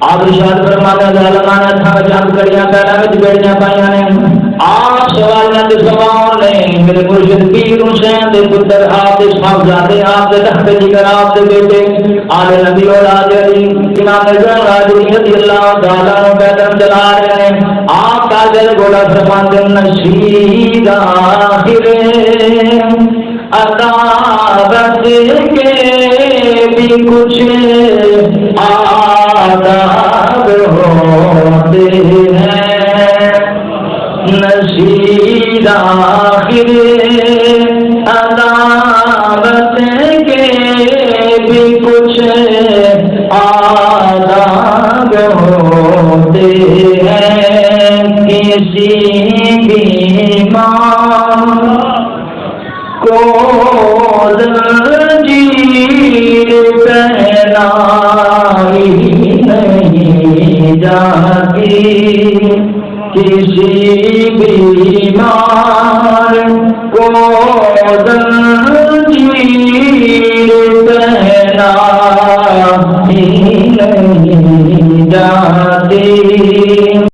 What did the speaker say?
آپ ارشاد فرماتے ہیں ظالمانہ تھا جان کڑیاں پیرا وچ بیڑیاں پائیاں نے آپ سوالیاں تے سوال نے میرے مرشد پیر حسین دے پتر آپ دے صاحبزادے آپ دے تخت جگر آپ دے بیٹے آل نبی اولاد علی امام زین راجی رضی اللہ تعالیٰ عنہ پیدل چلا رہے ہیں آپ تاجر گوڑا فرماتے ہیں نشید آخر عدالت کے بھی کچھ آداب ہوتے ہیں نشید آخر عدالت کے بھی کچھ آداب ہوتے ہیں کسی بیمار کو زنجیر پہنائی نہیں جاتی کسی بیمار کو زنجیر پہنائی نہیں جاتی